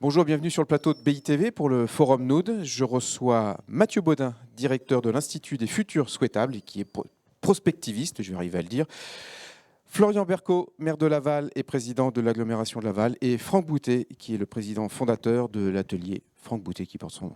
Bonjour, bienvenue sur le plateau de BITV pour le Forum Noud. Je reçois Mathieu Baudin, directeur de l'Institut des Futurs Souhaitables et qui est prospectiviste, je vais arriver à le dire. Florian Berco, maire de Laval et président de l'agglomération de Laval. Et Franck Boutet, qui est le président fondateur de l'atelier Franck Boutet qui porte son nom.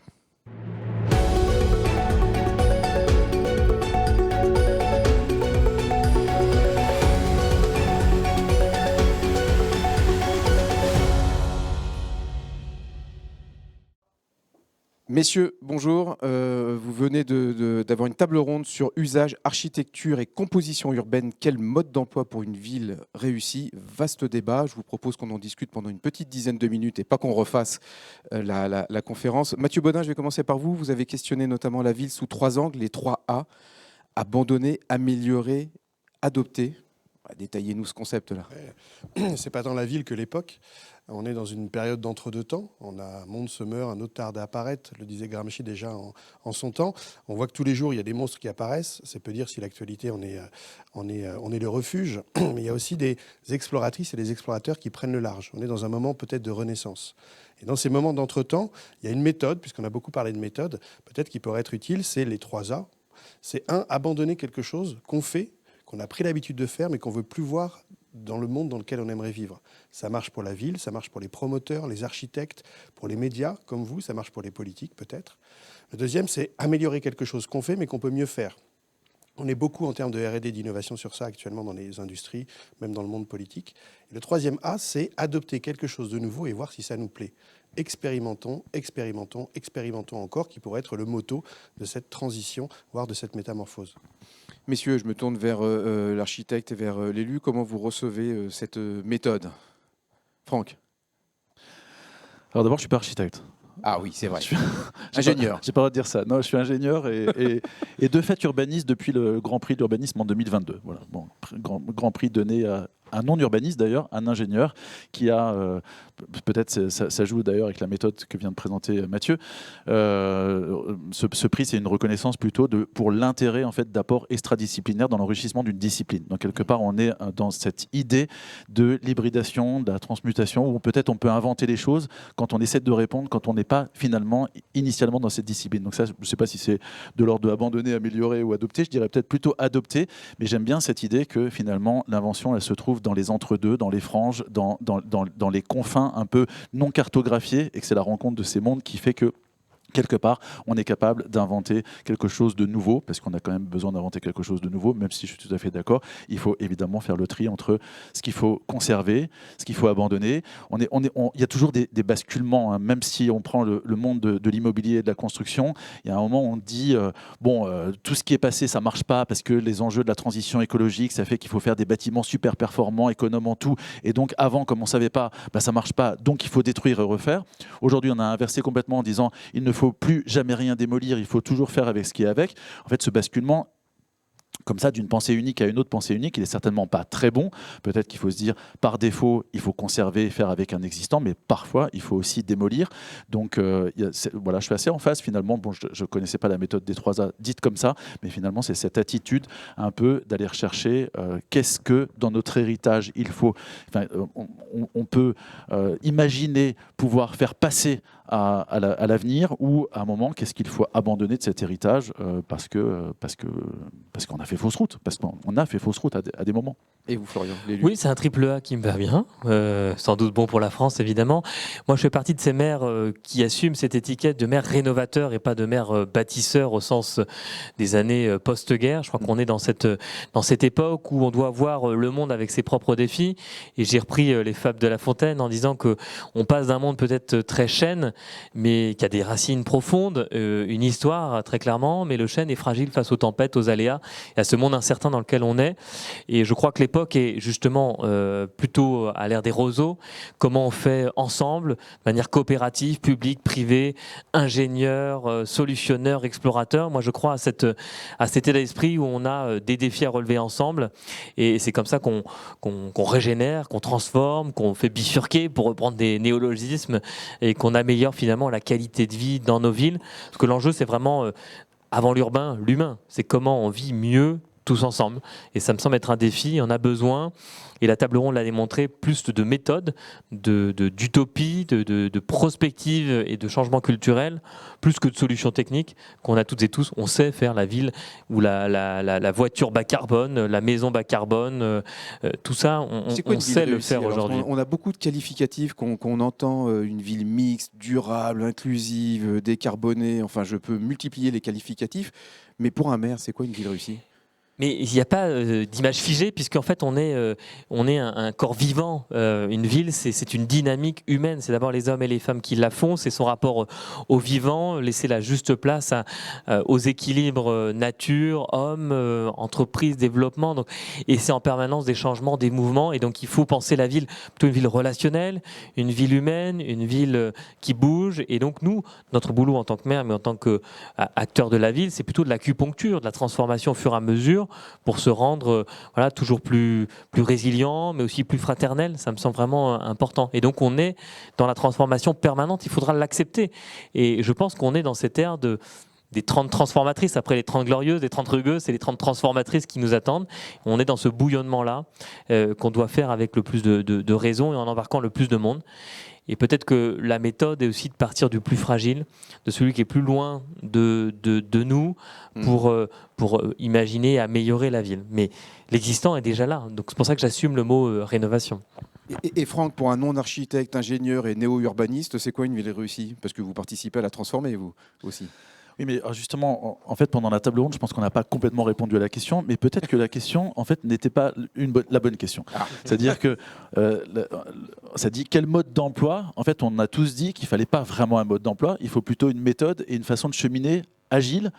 Messieurs, bonjour. Vous venez d'avoir une table ronde sur usage, architecture et composition urbaine. Quel mode d'emploi pour une ville réussie? Vaste débat. Je vous propose qu'on en discute pendant une petite dizaine de minutes et pas qu'on refasse la conférence. Mathieu Baudin, je vais commencer par vous. Vous avez questionné notamment la ville sous 3 angles, les 3 A. Abandonner, améliorer, adopter. Détaillez-nous ce concept-là. C'est pas tant la ville que l'époque. On est dans une période d'entre-deux temps. On a un monde se meurt, un autre tarde à apparaître, le disait Gramsci déjà en son temps. On voit que tous les jours, il y a des monstres qui apparaissent. C'est peu dire si l'actualité on est le refuge. Mais il y a aussi des exploratrices et des explorateurs qui prennent le large. On est dans un moment peut-être de renaissance. Et dans ces moments d'entre-temps, il y a une méthode, puisqu'on a beaucoup parlé de méthode, peut-être qui pourrait être utile, c'est les 3 A. C'est abandonner quelque chose qu'on fait, qu'on a pris l'habitude de faire, mais qu'on ne veut plus voir dans le monde dans lequel on aimerait vivre. Ça marche pour la ville, ça marche pour les promoteurs, les architectes, pour les médias, comme vous, ça marche pour les politiques peut-être. Le deuxième, c'est améliorer quelque chose qu'on fait, mais qu'on peut mieux faire. On est beaucoup en termes de R&D, d'innovation sur ça actuellement dans les industries, même dans le monde politique. Et le troisième A, c'est adopter quelque chose de nouveau et voir si ça nous plaît. Expérimentons, expérimentons, expérimentons encore, qui pourrait être le motto de cette transition, voire de cette métamorphose. Messieurs, je me tourne vers l'architecte et vers l'élu. Comment vous recevez cette méthode? Franck? Alors d'abord, je ne suis pas architecte. Ah oui, c'est vrai. Je suis ingénieur. J'ai pas le droit de dire ça. Non, je suis ingénieur et de fait urbaniste depuis le Grand Prix de l'urbanisme en 2022. Voilà. Bon, grand Prix donné à un non-urbaniste d'ailleurs, un ingénieur qui a, peut-être ça joue d'ailleurs avec la méthode que vient de présenter Mathieu, ce prix c'est une reconnaissance plutôt pour l'intérêt en fait, d'apport extradisciplinaire dans l'enrichissement d'une discipline. Donc quelque part on est dans cette idée de l'hybridation, de la transmutation, où peut-être on peut inventer les choses quand on essaie de répondre, quand on n'est pas finalement initialement dans cette discipline. Donc ça, je ne sais pas si c'est de l'ordre de abandonner, améliorer ou adopter, je dirais peut-être plutôt adopter, mais j'aime bien cette idée que finalement l'invention elle se trouve dans les entre-deux, dans les franges, dans les confins un peu non cartographiés, et que c'est la rencontre de ces mondes qui fait que quelque part, on est capable d'inventer quelque chose de nouveau, parce qu'on a quand même besoin d'inventer quelque chose de nouveau, même si je suis tout à fait d'accord. Il faut évidemment faire le tri entre ce qu'il faut conserver, ce qu'il faut abandonner. Il y a toujours des basculements, hein, même si on prend le monde de l'immobilier et de la construction. Il y a un moment où on dit, tout ce qui est passé, ça ne marche pas, parce que les enjeux de la transition écologique, ça fait qu'il faut faire des bâtiments super performants, économes en tout. Et donc, avant, comme on ne savait pas, ça ne marche pas, donc il faut détruire et refaire. Aujourd'hui, on a inversé complètement en disant, il ne faut plus jamais rien démolir, il faut toujours faire avec ce qui est avec. En fait, ce basculement, comme ça, d'une pensée unique à une autre pensée unique, il n'est certainement pas très bon. Peut-être qu'il faut se dire, par défaut, il faut conserver et faire avec un existant, mais parfois, il faut aussi démolir. Donc, voilà, je suis assez en phase, finalement. Bon, je ne connaissais pas la méthode des 3 A dite comme ça, mais finalement, c'est cette attitude un peu d'aller rechercher qu'est-ce que, dans notre héritage, il faut... on peut imaginer pouvoir faire passer à l'avenir, ou à un moment, qu'est-ce qu'il faut abandonner de cet héritage parce qu'on a fait fausse route, parce qu'on a fait fausse route à des moments. Et vous, Florian? Oui, c'est un triple A qui me va bien, sans doute bon pour la France, évidemment. Moi, je fais partie de ces maires qui assument cette étiquette de maire rénovateur et pas de maire bâtisseur au sens des années post-guerre. Je crois qu'on est dans cette époque où on doit voir le monde avec ses propres défis. Et j'ai repris les fables de La Fontaine en disant qu'on passe d'un monde peut-être très chêne, mais qui a des racines profondes, une histoire très clairement, mais le chêne est fragile face aux tempêtes, aux aléas, et à ce monde incertain dans lequel on est. Et je crois que l'époque est justement plutôt à l'ère des roseaux. Comment on fait ensemble, de manière coopérative, publique, privée, ingénieur, solutionneur, explorateur. Moi, je crois à cet état d'esprit où on a des défis à relever ensemble. Et c'est comme ça qu'on régénère, qu'on transforme, qu'on fait bifurquer, pour reprendre des néologismes, et qu'on améliore finalement la qualité de vie dans nos villes. Parce que l'enjeu, c'est vraiment, avant l'urbain, l'humain. C'est comment on vit mieux tous ensemble. Et ça me semble être un défi. On a besoin, et la table ronde l'a démontré, plus de méthodes, d'utopie, de prospective et de changement culturel, plus que de solutions techniques qu'on a toutes et tous. On sait faire la ville ou la voiture bas carbone, la maison bas carbone, tout ça, on sait le faire aujourd'hui. On a beaucoup de qualificatifs qu'on entend, une ville mixte, durable, inclusive, décarbonée. Enfin, je peux multiplier les qualificatifs. Mais pour un maire, c'est quoi une ville réussie ? Mais il n'y a pas d'image figée, puisqu'en fait, on est un corps vivant. Une ville, c'est une dynamique humaine. C'est d'abord les hommes et les femmes qui la font. C'est son rapport au vivant, laisser la juste place aux équilibres nature, homme, entreprise, développement. Donc, et c'est en permanence des changements, des mouvements. Et donc, il faut penser la ville plutôt une ville relationnelle, une ville humaine, une ville qui bouge. Et donc, nous, notre boulot en tant que maire, mais en tant qu'acteur de la ville, c'est plutôt de l'acupuncture, de la transformation au fur et à mesure, pour se rendre toujours plus résilient, mais aussi plus fraternel. Ça me semble vraiment important. Et donc, on est dans la transformation permanente. Il faudra l'accepter. Et je pense qu'on est dans cette ère des 30 transformatrices. Après les 30 glorieuses, les 30 rugueuses, c'est les 30 transformatrices qui nous attendent. On est dans ce bouillonnement-là qu'on doit faire avec le plus de raison et en embarquant le plus de monde. Et peut-être que la méthode est aussi de partir du plus fragile, de celui qui est plus loin de nous, pour imaginer et améliorer la ville. Mais l'existant est déjà là. Donc c'est pour ça que j'assume le mot rénovation. Et Franck, pour un non-architecte, ingénieur et néo-urbaniste, c'est quoi une ville réussie ? Parce que vous participez à la transformer, vous aussi. Oui, mais justement, en fait, pendant la table ronde, je pense qu'on n'a pas complètement répondu à la question, mais peut-être que la question, en fait, n'était pas la bonne question. C'est-à-dire que ça dit quel mode d'emploi. En fait, on a tous dit qu'il fallait pas vraiment un mode d'emploi. Il faut plutôt une méthode et une façon de cheminer agile,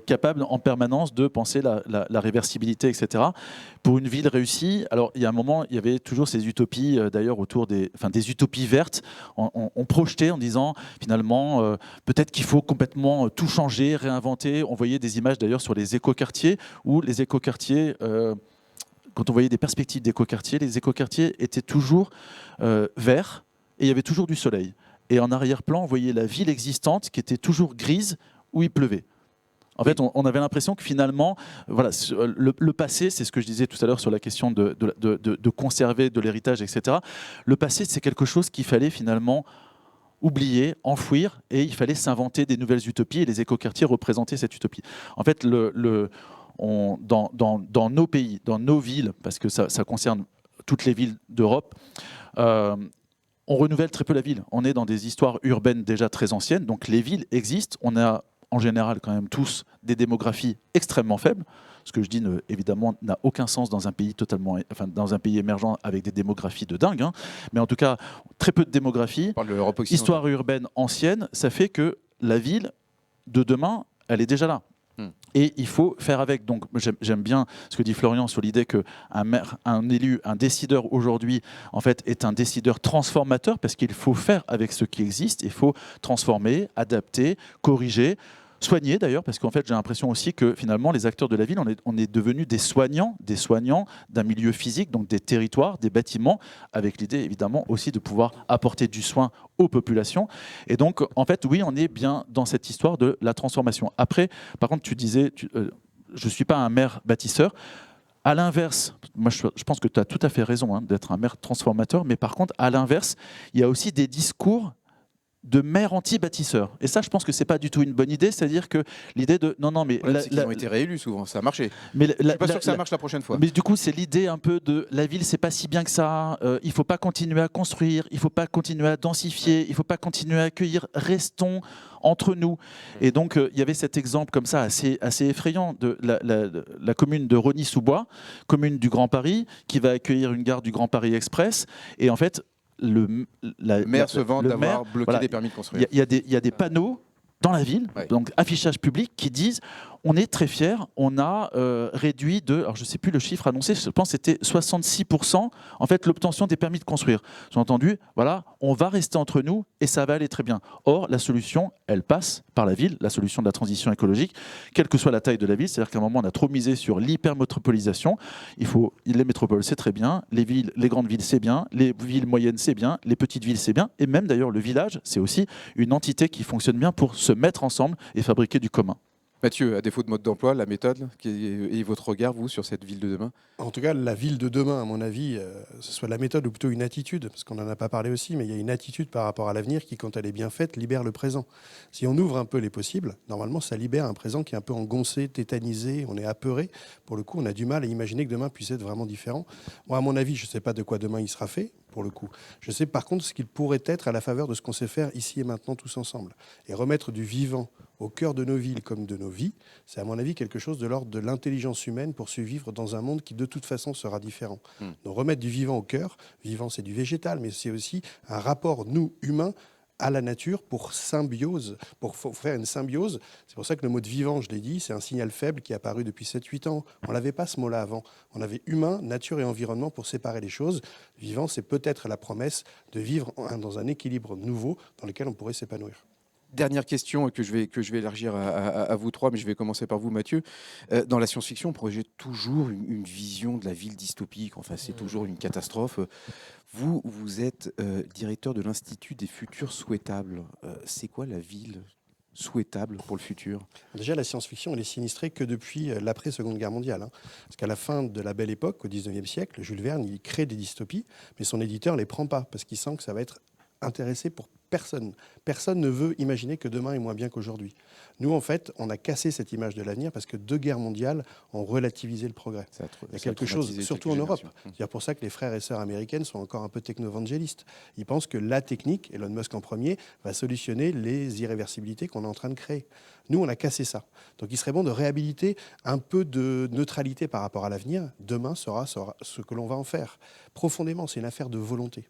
capable en permanence de penser la réversibilité, etc. Pour une ville réussie, alors il y a un moment, il y avait toujours ces utopies, d'ailleurs autour des utopies vertes. On projetait en disant finalement, peut-être qu'il faut complètement tout changer, réinventer. On voyait des images d'ailleurs sur les écoquartiers, où les écoquartiers, quand on voyait des perspectives d'écoquartiers, les écoquartiers étaient toujours verts et il y avait toujours du soleil. Et en arrière-plan, on voyait la ville existante qui était toujours grise, où il pleuvait. En fait, on avait l'impression que finalement, voilà, le passé, c'est ce que je disais tout à l'heure sur la question de conserver de l'héritage, etc. Le passé, c'est quelque chose qu'il fallait finalement oublier, enfouir, et il fallait s'inventer des nouvelles utopies, et les écoquartiers représentaient cette utopie. En fait, dans nos pays, dans nos villes, parce que ça concerne toutes les villes d'Europe, on renouvelle très peu la ville. On est dans des histoires urbaines déjà très anciennes, donc les villes existent. On a en général quand même tous des démographies extrêmement faibles. Ce que je dis, évidemment, n'a aucun sens dans un pays dans un pays émergent avec des démographies de dingue. Hein. Mais en tout cas, très peu de démographie. On parle de l'Europe occidentale. Histoire urbaine ancienne, ça fait que la ville de demain, elle est déjà là. Et il faut faire avec. Donc, j'aime bien ce que dit Florian sur l'idée qu'un maire, un élu, un décideur aujourd'hui, en fait, est un décideur transformateur, parce qu'il faut faire avec ce qui existe. Il faut transformer, adapter, corriger, soigner d'ailleurs, parce qu'en fait, j'ai l'impression aussi que finalement, les acteurs de la ville, on est devenus des soignants d'un milieu physique, donc des territoires, des bâtiments, avec l'idée évidemment aussi de pouvoir apporter du soin aux populations. Et donc, en fait, oui, on est bien dans cette histoire de la transformation. Après, par contre, tu disais, je ne suis pas un maire bâtisseur. À l'inverse, moi je pense que tu as tout à fait raison d'être un maire transformateur, mais par contre, à l'inverse, il y a aussi des discours de maire anti-bâtisseur. Et ça, je pense que c'est pas du tout une bonne idée. C'est-à-dire que l'idée de non, mais ils ont été réélus souvent, ça a marché. Mais je suis pas sûr que ça marche la prochaine fois. Mais du coup, c'est l'idée un peu de la ville, c'est pas si bien que ça. Il faut pas continuer à construire, il faut pas continuer à densifier, il faut pas continuer à accueillir. Restons entre nous. Et donc, il y avait cet exemple comme ça assez effrayant de la commune de Rosny-sous-Bois, commune du Grand Paris, qui va accueillir une gare du Grand Paris Express. Et en fait, le maire se vante d'avoir bloqué des permis de construire. Il y a des panneaux dans la ville, donc affichage public, qui disent on est très fiers, on a réduit alors je ne sais plus le chiffre annoncé, je pense que c'était 66% en fait l'obtention des permis de construire. Sous-entendu, voilà, on va rester entre nous et ça va aller très bien. Or, la solution, elle passe par la ville, la solution de la transition écologique, quelle que soit la taille de la ville. C'est-à-dire qu'à un moment, on a trop misé sur l'hypermétropolisation. Les métropoles, c'est très bien, les grandes villes, c'est bien, les villes moyennes, c'est bien, les petites villes, c'est bien, et même d'ailleurs le village, c'est aussi une entité qui fonctionne bien pour se mettre ensemble et fabriquer du commun. Mathieu, à défaut de mode d'emploi, la méthode et votre regard, vous, sur cette ville de demain? En tout cas, la ville de demain, à mon avis, ce soit la méthode ou plutôt une attitude, parce qu'on n'en a pas parlé aussi, mais il y a une attitude par rapport à l'avenir qui, quand elle est bien faite, libère le présent. Si on ouvre un peu les possibles, normalement, ça libère un présent qui est un peu engoncé, tétanisé, on est apeuré. Pour le coup, on a du mal à imaginer que demain puisse être vraiment différent. Moi, à mon avis, je ne sais pas de quoi demain il sera fait, pour le coup. Je sais par contre ce qu'il pourrait être à la faveur de ce qu'on sait faire ici et maintenant tous ensemble. Et remettre du vivant au cœur de nos villes comme de nos vies, c'est à mon avis quelque chose de l'ordre de l'intelligence humaine pour survivre dans un monde qui de toute façon sera différent. Donc remettre du vivant au cœur, vivant c'est du végétal, mais c'est aussi un rapport, nous, humains, à la nature pour symbiose, pour faire une symbiose. C'est pour ça que le mot de vivant, je l'ai dit, c'est un signal faible qui est apparu depuis 7-8 ans. On n'avait pas ce mot-là avant. On avait humain, nature et environnement pour séparer les choses. Vivant, c'est peut-être la promesse de vivre dans un équilibre nouveau dans lequel on pourrait s'épanouir. Dernière question que je vais élargir à vous trois, mais je vais commencer par vous, Mathieu. Dans la science-fiction, on projette toujours une vision de la ville dystopique. Enfin, c'est toujours une catastrophe. Vous êtes directeur de l'Institut des futurs souhaitables. C'est quoi la ville souhaitable pour le futur? Déjà, la science-fiction, elle est sinistrée que depuis l'après-Seconde Guerre mondiale. Parce qu'à la fin de la Belle Époque, au 19e siècle, Jules Verne, il crée des dystopies, mais son éditeur ne les prend pas, parce qu'il sent que ça va être intéressé pour personne. Personne ne veut imaginer que demain est moins bien qu'aujourd'hui. Nous, en fait, on a cassé cette image de l'avenir parce que 2 guerres mondiales ont relativisé le progrès. Il y a quelque chose, surtout en Europe. C'est pour ça que les frères et sœurs américaines sont encore un peu technovangélistes. Ils pensent que la technique, Elon Musk en premier, va solutionner les irréversibilités qu'on est en train de créer. Nous, on a cassé ça. Donc, il serait bon de réhabiliter un peu de neutralité par rapport à l'avenir. Demain sera ce que l'on va en faire. Profondément, c'est une affaire de volonté.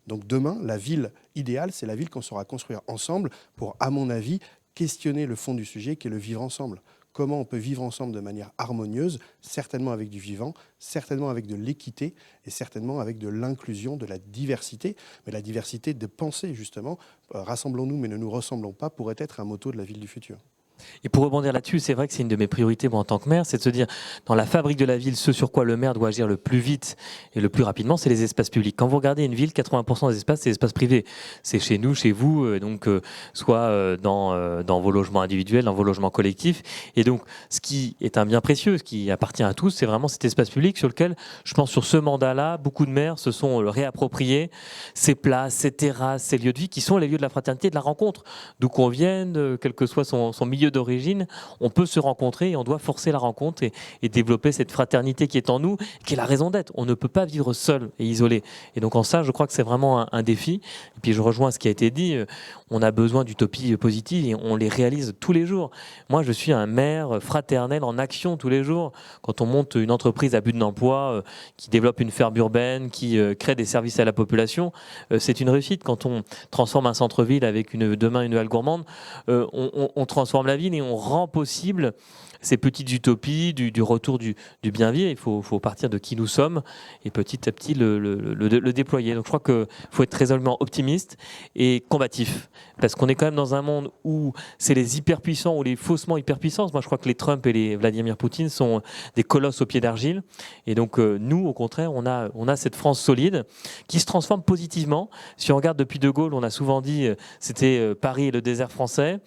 Donc demain, la ville idéale, c'est la ville qu'on saura construire ensemble pour, à mon avis, questionner le fond du sujet qui est le vivre ensemble. Comment on peut vivre ensemble de manière harmonieuse, certainement avec du vivant, certainement avec de l'équité et certainement avec de l'inclusion, de la diversité. Mais la diversité de pensée, justement, rassemblons-nous mais ne nous ressemblons pas, pourrait être un motto de la ville du futur. Et pour rebondir là-dessus, c'est vrai que c'est une de mes priorités moi, en tant que maire, c'est de se dire, dans la fabrique de la ville, ce sur quoi le maire doit agir le plus vite et le plus rapidement, c'est les espaces publics. Quand vous regardez une ville, 80% des espaces, c'est des espaces privés. C'est chez nous, chez vous, soit dans vos logements individuels, dans vos logements collectifs. Et donc, ce qui est un bien précieux, ce qui appartient à tous, c'est vraiment cet espace public sur lequel, je pense, sur ce mandat-là, beaucoup de maires se sont réappropriés ces places, ces terrasses, ces lieux de vie qui sont les lieux de la fraternité et de la rencontre. D'où qu'on vienne, quel que soit son milieu d'origine, on peut se rencontrer et on doit forcer la rencontre et développer cette fraternité qui est en nous, qui est la raison d'être. On ne peut pas vivre seul et isolé. Et donc en ça, je crois que c'est vraiment un défi. Et puis je rejoins ce qui a été dit, on a besoin d'utopies positives et on les réalise tous les jours. Moi, je suis un maire fraternel en action tous les jours. Quand on monte une entreprise à but d'emploi, qui développe une ferme urbaine, qui crée des services à la population, c'est une réussite. Quand on transforme un centre-ville avec demain une halle gourmande, on transforme la ville et on rend possible ces petites utopies du retour du bien vivre. Il faut partir de qui nous sommes et petit à petit le déployer. Donc je crois qu'il faut être résolument optimiste et combatif. Parce qu'on est quand même dans un monde où c'est les hyperpuissants ou les faussement hyperpuissants. Moi je crois que les Trump et les Vladimir Poutine sont des colosses au pied d'argile. Et donc nous, au contraire, on a cette France solide qui se transforme positivement. Si on regarde depuis De Gaulle, on a souvent dit c'était Paris et le désert français.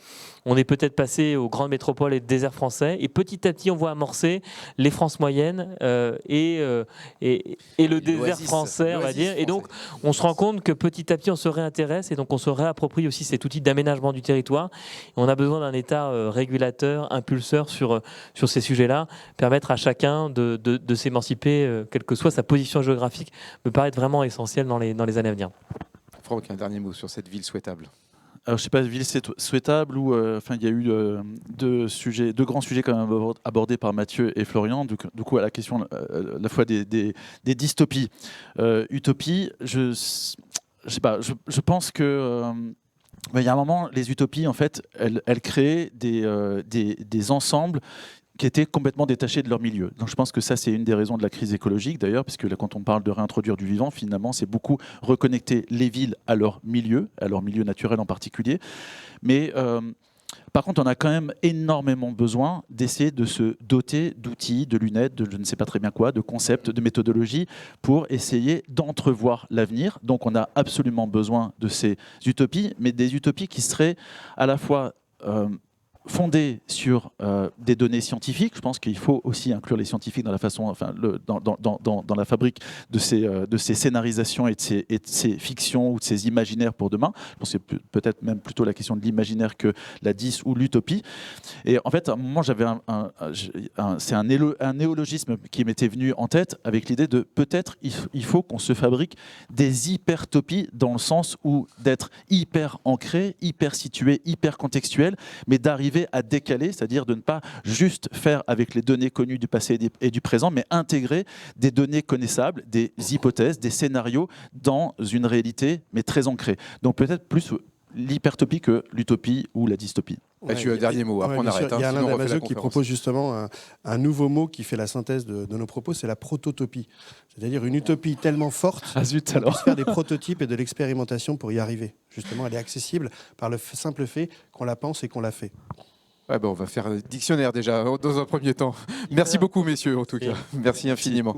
On est peut-être passé aux grandes métropoles et le désert français. Et petit à petit, on voit amorcer les France moyennes et le désert français, on va dire. Et donc, on se rend compte que petit à petit, on se réintéresse et donc on se réapproprie aussi cet outil d'aménagement du territoire. Et on a besoin d'un État régulateur, impulseur sur ces sujets-là, permettre à chacun de s'émanciper, quelle que soit sa position géographique, me paraît être vraiment essentiel dans les années à venir. Franck, un dernier mot sur cette ville souhaitable. Alors, je ne sais pas, ville souhaitable ou il y a eu deux grands sujets quand même abordés par Mathieu et Florian. Du coup, à la question à la fois des dystopies, utopies, je sais pas, je pense que il y a un moment, les utopies en fait, elles créent des ensembles qui étaient complètement détachés de leur milieu. Donc je pense que ça, c'est une des raisons de la crise écologique d'ailleurs, puisque là, quand on parle de réintroduire du vivant, finalement, c'est beaucoup reconnecter les villes à leur milieu naturel en particulier. Mais par contre, on a quand même énormément besoin d'essayer de se doter d'outils, de lunettes, de je ne sais pas très bien quoi, de concepts, de méthodologies pour essayer d'entrevoir l'avenir. Donc on a absolument besoin de ces utopies, mais des utopies qui seraient à la fois fondée sur des données scientifiques. Je pense qu'il faut aussi inclure les scientifiques dans la façon, dans la fabrique de ces scénarisations et de ces fictions ou de ces imaginaires pour demain. Je pense que c'est peut-être même plutôt la question de l'imaginaire que la dys ou l'utopie. Et en fait, à un moment, j'avais c'est un néologisme qui m'était venu en tête avec l'idée de peut-être il faut qu'on se fabrique des hypertopies dans le sens où d'être hyper ancré, hyper situé, hyper contextuel, mais d'arriver à décaler, c'est-à-dire de ne pas juste faire avec les données connues du passé et du présent, mais intégrer des données connaissables, des hypothèses, des scénarios dans une réalité, mais très ancrée. Donc peut-être plus l'hypertopie que l'utopie ou la dystopie. Tu as le dernier mot, après on arrête. Il y a sinon Alain on refait la Damasio qui conférence. propose justement un nouveau mot qui fait la synthèse de nos propos, c'est la prototopie. C'est-à-dire une utopie tellement forte Ah zut qu'on alors. puisse faire des prototypes et de l'expérimentation pour y arriver. Justement, elle est accessible par le simple fait qu'on la pense et qu'on la fait. Ouais, on va faire un dictionnaire déjà, dans un premier temps. Merci beaucoup, messieurs, en tout cas. Merci infiniment.